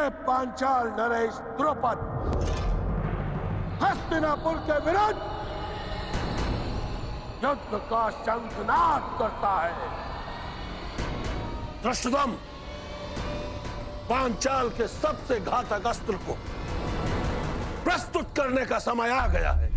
मैं पांचाल नरेश द्रुपद हस्तिनापुर के विरुद्ध युद्ध का शंखनाद करता है। धृष्टद्युम्न, पांचाल के सबसे घातक अस्त्र को प्रस्तुत करने का समय आ गया है।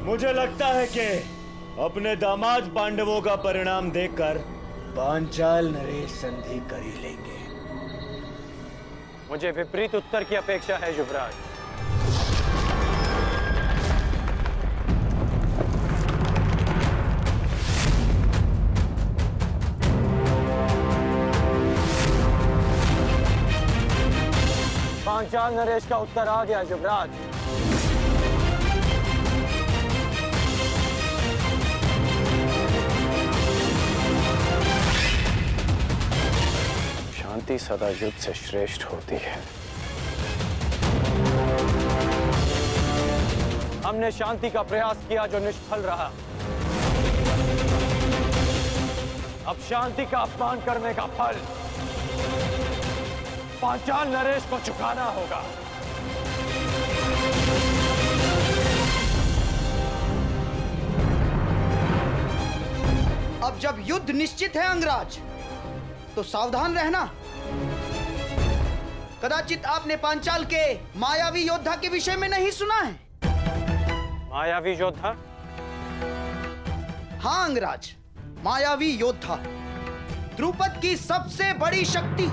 मुझे लगता है कि अपने दामाद पांडवों का परिणाम देखकर पांचाल नरेश संधि कर ही लेंगे। मुझे विपरीत उत्तर की अपेक्षा है युवराज। पांचाल नरेश का उत्तर आ गया युवराज। शांति सदा युद्ध से श्रेष्ठ होती है। हमने शांति का प्रयास किया जो निष्फल रहा। अब शांति का अपमान करने का फल पांचाल नरेश को चुकाना होगा। अब जब युद्ध निश्चित है अंगराज, तो सावधान रहना। कदाचित आपने पांचाल के मायावी योद्धा के विषय में नहीं सुना है। मायावी योद्धा? हाँ अंगराज, मायावी योद्धा द्रुपद की सबसे बड़ी शक्ति।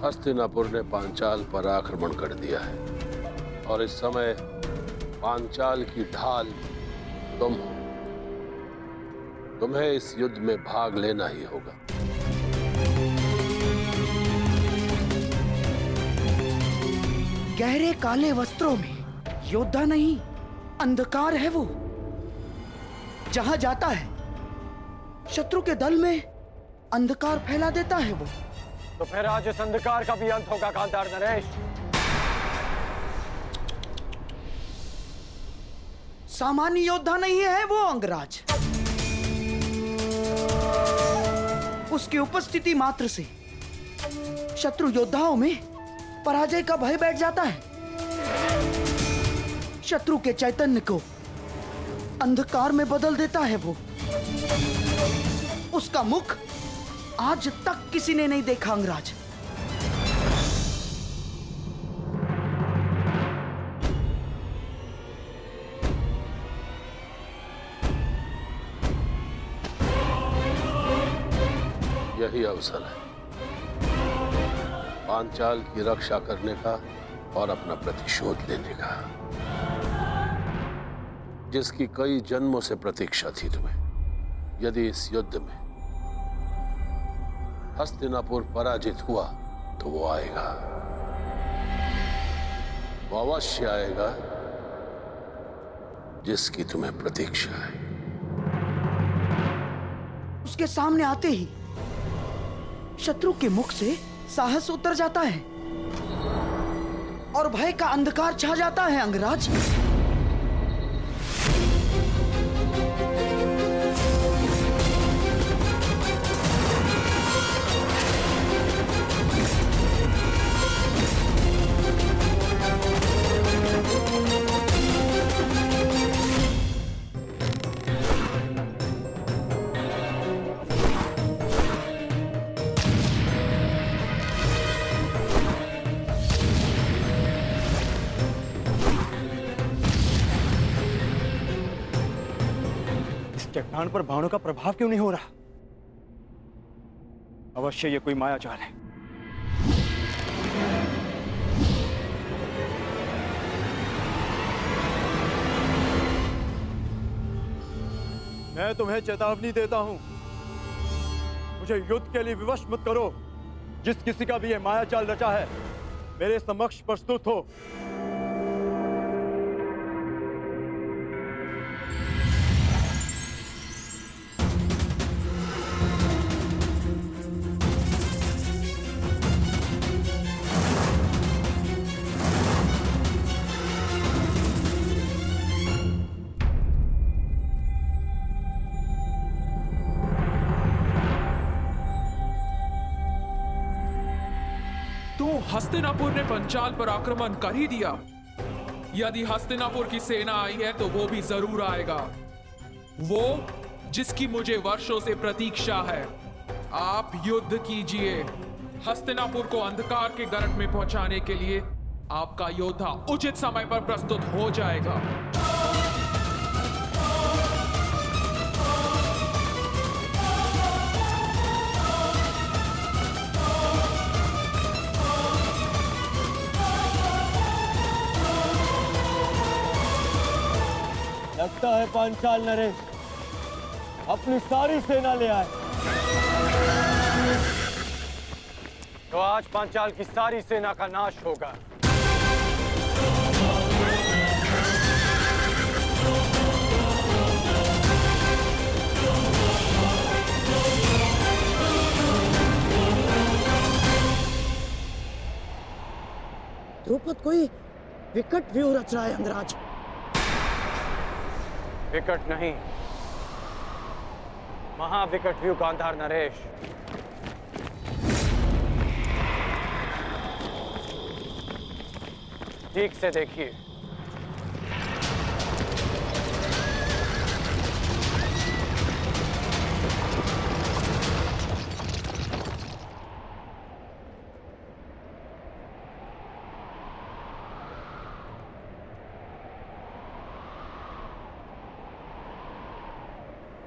हस्तिनापुर ने पांचाल पर आक्रमण कर दिया है और इस समय पांचाल की ढाल तुम हो। तुम्हें इस युद्ध में भाग लेना ही होगा। गहरे काले वस्त्रों में योद्धा नहीं, अंधकार है वो। जहां जाता है शत्रु के दल में अंधकार फैला देता है वो। तो फिर आज इस अंधकार का भी अंत होगा गांधार नरेश। सामान्य योद्धा नहीं है वो अंगराज। उसकी उपस्थिति मात्र से शत्रु योद्धाओं में पराजय का भय बैठ जाता है। शत्रु के चैतन्य को अंधकार में बदल देता है वो। उसका मुख आज तक किसी ने नहीं देखा अंगराज। यही अवसर है पांचाल की रक्षा करने का और अपना प्रतिशोध लेने का, जिसकी कई जन्मों से प्रतीक्षा थी तुम्हें। यदि इस युद्ध में हस्तिनापुर पराजित हुआ तो वो आएगा, वो अवश्य आएगा जिसकी तुम्हें प्रतीक्षा है। उसके सामने आते ही शत्रु के मुख से साहस उतर जाता है और भय का अंधकार छा जाता है अंगराज। चट्टान पर बाणों का प्रभाव क्यों नहीं हो रहा? अवश्य ये कोई मायाजाल है। मैं तुम्हें चेतावनी देता हूं, मुझे युद्ध के लिए विवश मत करो। जिस किसी का भी ये माया जाल रचा है, मेरे समक्ष प्रस्तुत हो। तो हस्तिनापुर ने पंचाल पर आक्रमण कर ही दिया। यदि हस्तिनापुर की सेना आई है तो वो भी जरूर आएगा, वो जिसकी मुझे वर्षों से प्रतीक्षा है। आप युद्ध कीजिए। हस्तिनापुर को अंधकार के गर्त में पहुंचाने के लिए आपका योद्धा उचित समय पर प्रस्तुत हो जाएगा। लगता है पांचाल नरेश अपनी सारी सेना ले आए। तो आज पांचाल की सारी सेना का नाश होगा। द्रुपद कोई विकट व्यूह रच रहा है अंगराज। विकट नहीं, महाविकट व्यू गांधार नरेश। ठीक से देखिए।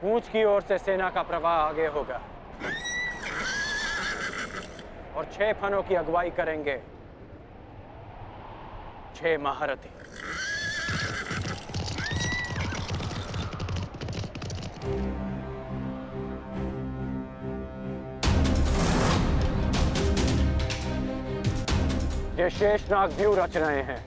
पूंछ की ओर से सेना का प्रवाह आगे होगा और 6 फनों की अगुवाई करेंगे 6 महारथी। ये शेषनाग व्यू रच रहे हैं।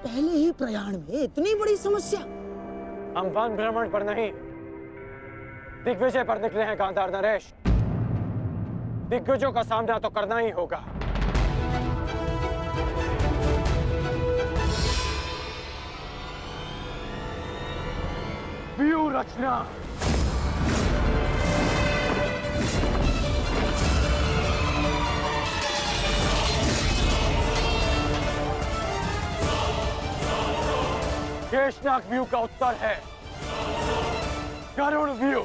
पहले ही प्रयाण में इतनी बड़ी समस्या। हम वन भ्रमण पर नहीं, दिग्विजय पर निकले हैं गांधार नरेश। दिग्विजयों का सामना तो करना ही होगा। व्यू रचना। शेषनाग व्यू का उत्तर है गरुड़ व्यू।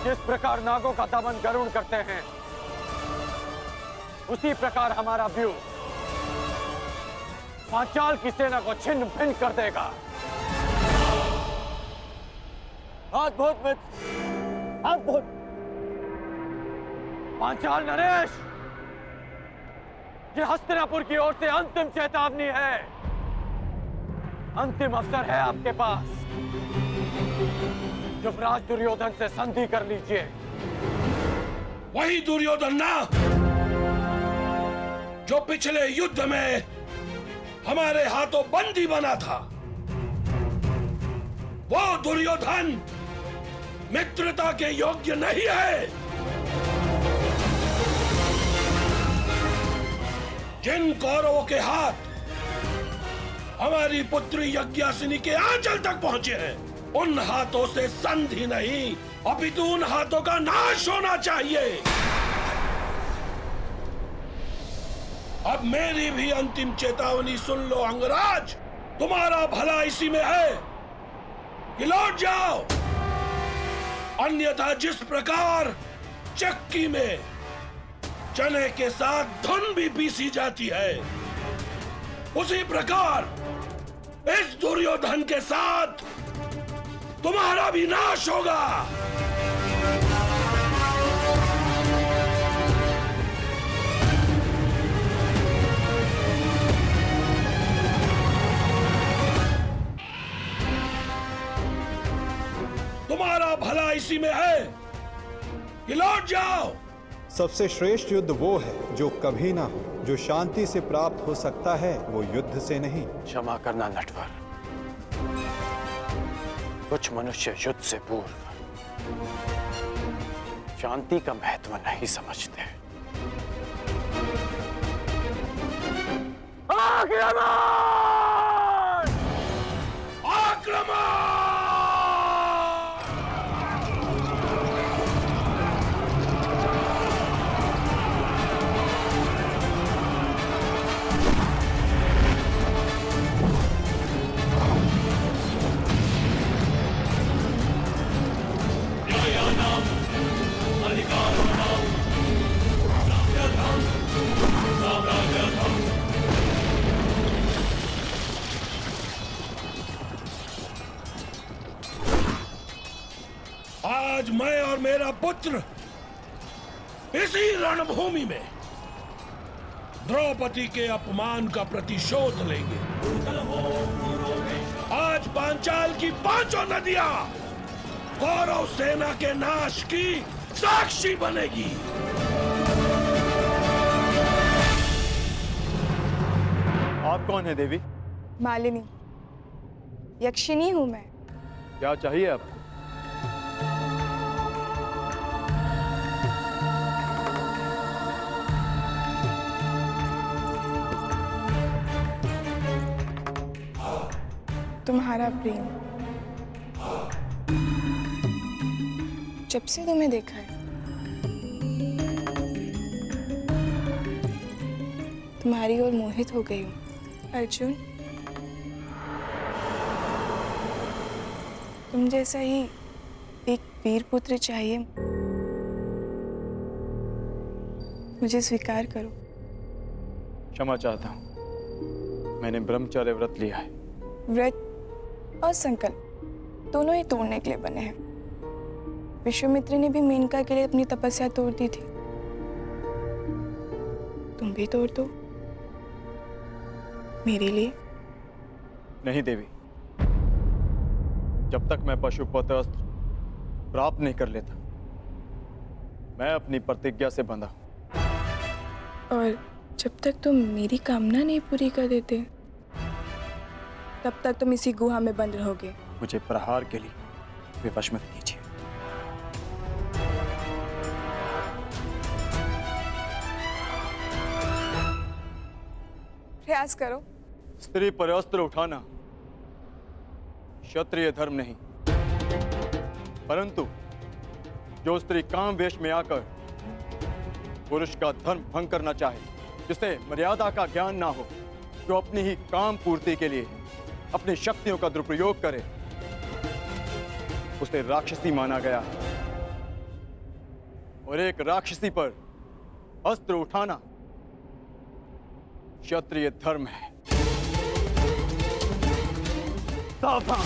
जिस प्रकार नागों का दमन गरुड़ करते हैं, उसी प्रकार हमारा व्यू पांचाल की सेना को छिन्न भिन्न कर देगा। अद्भुत मित्र, अद्भुत। पांचाल नरेश, ये हस्तिनापुर की ओर से अंतिम चेतावनी है। अंतिम अवसर है आपके पास। युवराज दुर्योधन से संधि कर लीजिए। वही दुर्योधन ना जो पिछले युद्ध में हमारे हाथों बंदी बना था। वो दुर्योधन मित्रता के योग्य नहीं है। जिन कौरवों के हाथ हमारी पुत्री यज्ञासिनी के आंचल तक पहुंचे हैं, उन हाथों से संधि नहीं, अपितु उन हाथों का नाश होना चाहिए। अब मेरी भी अंतिम चेतावनी सुन लो अंगराज। तुम्हारा भला इसी में है कि लौट जाओ, अन्यथा जिस प्रकार चक्की में चने के साथ धुन भी पीसी जाती है, उसी प्रकार इस दुर्योधन के साथ तुम्हारा भी नाश होगा। तुम्हारा भला इसी में है कि लौट जाओ। सबसे श्रेष्ठ युद्ध वो है जो कभी ना हो। जो शांति से प्राप्त हो सकता है वो युद्ध से नहीं। क्षमा करना नटवर, कुछ मनुष्य युद्ध से पूर्व शांति का महत्व नहीं समझते। आक्रमण! आक्रमण! आज मैं और मेरा पुत्र इसी रणभूमि में द्रौपदी के अपमान का प्रतिशोध लेंगे। आज पांचाल की पांचों नदियां कौरव सेना के नाश की साक्षी बनेगी। आप कौन है देवी? मालिनी, यक्षिणी हूं मैं। क्या चाहिए आपको? तुम्हारा प्रेम, जब से तुम्हें देखा है तुम्हारी ओर मोहित हो गई हूँ। अर्जुन, तुम जैसा ही एक वीर पुत्र चाहिए। मुझे स्वीकार करो। क्षमा चाहता हूँ, मैंने ब्रह्मचर्य व्रत लिया है। व्रत और संकल्प दोनों ही तोड़ने के लिए बने हैं। विश्वामित्र ने भी मेनका के लिए अपनी तपस्या तोड़ दी थी। तुम भी तोड़ दो मेरे लिए। नहीं देवी, जब तक मैं पशुपत अस्त्र प्राप्त नहीं कर लेता, मैं अपनी प्रतिज्ञा से बंधा हूं। और जब तक तुम मेरी कामना नहीं पूरी कर देते, तब तक तुम इसी गुहा में बंद रहोगे। मुझे प्रहार के लिए विवश मत कीजिए। प्रयास करो। स्त्री पर अस्त्र उठाना क्षत्रिय धर्म नहीं, परंतु जो स्त्री काम वेश में आकर पुरुष का धर्म भंग करना चाहे, जिसे मर्यादा का ज्ञान ना हो, जो अपनी ही काम पूर्ति के लिए अपनी शक्तियों का दुरुपयोग करे, उसे राक्षसी माना गया है। और एक राक्षसी पर अस्त्र उठाना क्षत्रिय धर्म है। सावधान!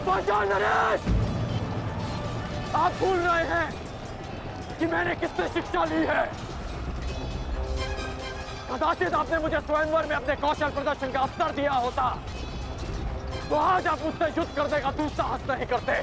पांचाल नरेश, आप भूल रहे हैं कि मैंने किससे शिक्षा ली है। कदाचित आपने मुझे स्वयंवर में अपने कौशल प्रदर्शन का अवसर दिया होता, तो आज आप मुझसे युद्ध करने का दुस्साहस नहीं करते।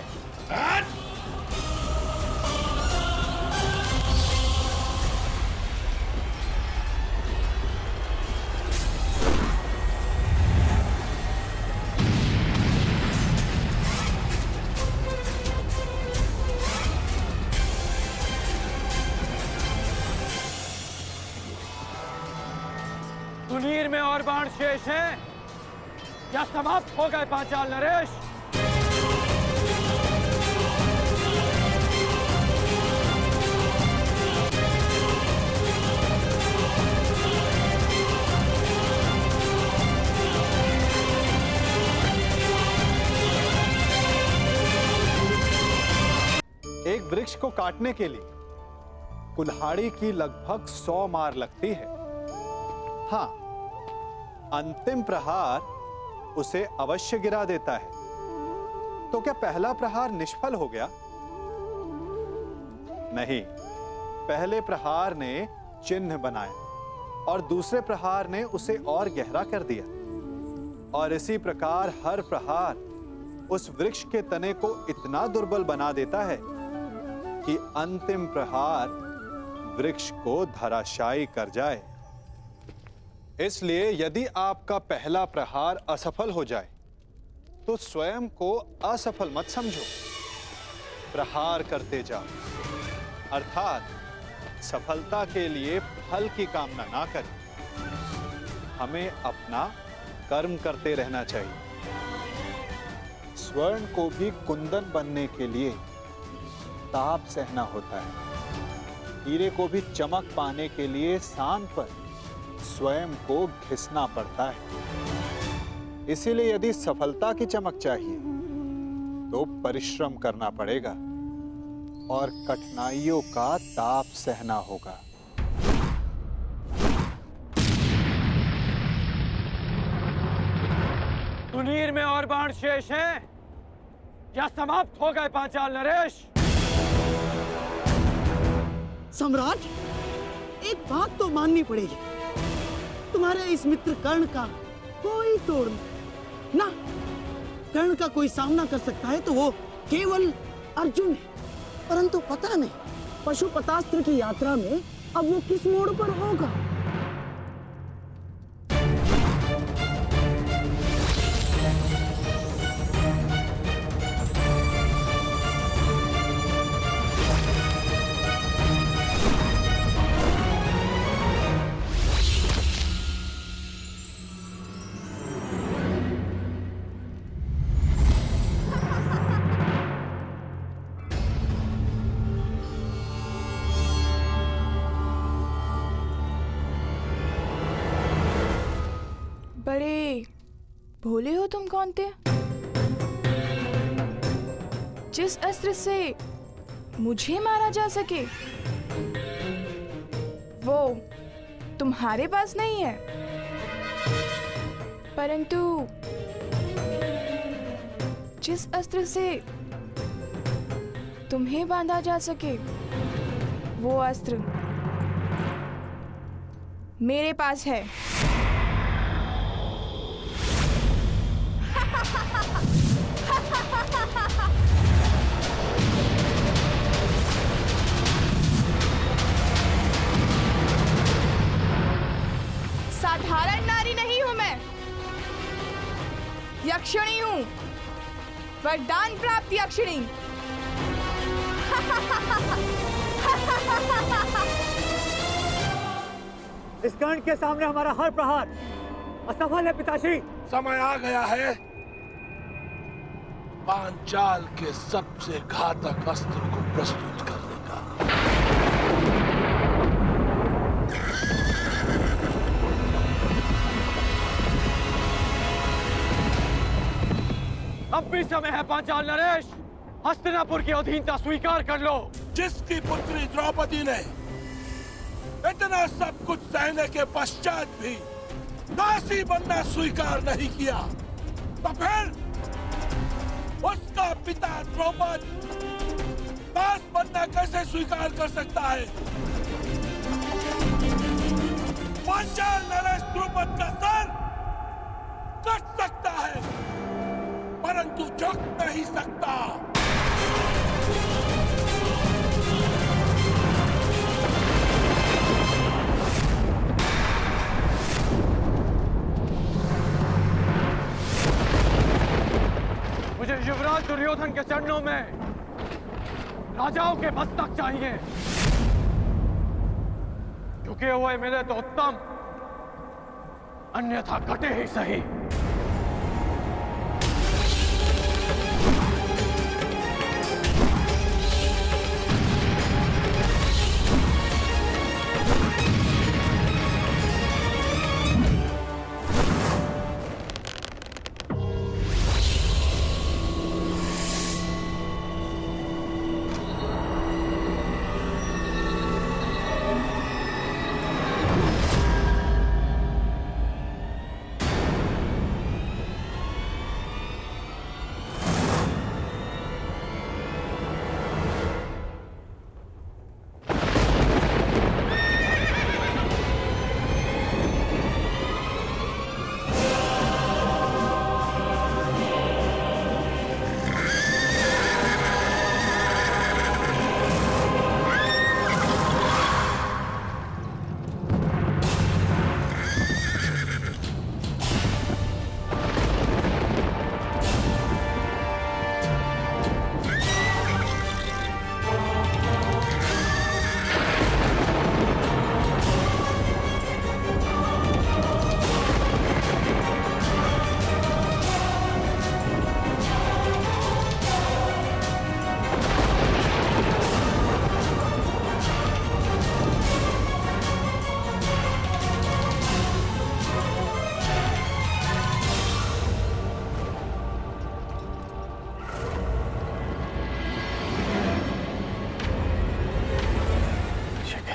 सुनीर में और बाण शेष हैं या समाप्त हो गए पांचाल नरेश? एक वृक्ष को काटने के लिए कुल्हाड़ी की लगभग 100 मार लगती है। हाँ, अंतिम प्रहार उसे अवश्य गिरा देता है। तो क्या पहला प्रहार निष्फल हो गया? नहीं, पहले प्रहार ने चिन्ह बनाया और दूसरे प्रहार ने उसे और गहरा कर दिया। और इसी प्रकार हर प्रहार उस वृक्ष के तने को इतना दुर्बल बना देता है कि अंतिम प्रहार वृक्ष को धराशायी कर जाए। इसलिए यदि आपका पहला प्रहार असफल हो जाए तो स्वयं को असफल मत समझो, प्रहार करते जाओ। अर्थात सफलता के लिए फल की कामना ना करें। हमें अपना कर्म करते रहना चाहिए। स्वर्ण को भी कुंदन बनने के लिए ताप सहना होता है। हीरे को भी चमक पाने के लिए सान पर स्वयं को घिसना पड़ता है। इसीलिए यदि सफलता की चमक चाहिए तो परिश्रम करना पड़ेगा और कठिनाइयों का ताप सहना होगा। तुनीर में और बाण शेष हैं या समाप्त हो गए पांचाल नरेश? सम्राट, एक बात तो माननी पड़ेगी, तुम्हारे इस मित्र कर्ण का कोई तोड़ नहीं। ना कर्ण का कोई सामना कर सकता है तो वो केवल अर्जुन है। परंतु पता नहीं पशुपतास्त्र की यात्रा में अब वो किस मोड़ पर होगा। बड़े भोले हो तुम कौनते। जिस अस्त्र से मुझे मारा जा सके वो तुम्हारे पास नहीं है, परंतु जिस अस्त्र से तुम्हें बांधा जा सके वो अस्त्र मेरे पास है। साधारण नारी नहीं हूं मैं, यक्षिणी हूं, वरदान प्राप्त यक्षिणी। इस कर्ण के सामने हमारा हर प्रहार असफल है पिताश्री। समय आ गया है पांचाल के सबसे घातक अस्त्र को प्रस्तुत करने का। अब भी समय है पांचाल नरेश, हस्तिनापुर की अधीनता स्वीकार कर लो। जिसकी पुत्री द्रौपदी ने इतना सब कुछ सहने के पश्चात भी दासी बनना स्वीकार नहीं किया, तो फिर उसका पिता द्रौपद दास बनना कैसे स्वीकार कर सकता है? पांचाल नरेश द्रौपद का सर कट सकता है परंतु झुक नहीं सकता। मुझे युवराज दुर्योधन के चरणों में राजाओं के मस्तक चाहिए, झुके हुए मिले तो उत्तम, अन्यथा कटे ही सही।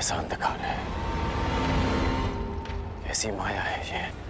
कैसा अंधकार है, कैसी माया है ये।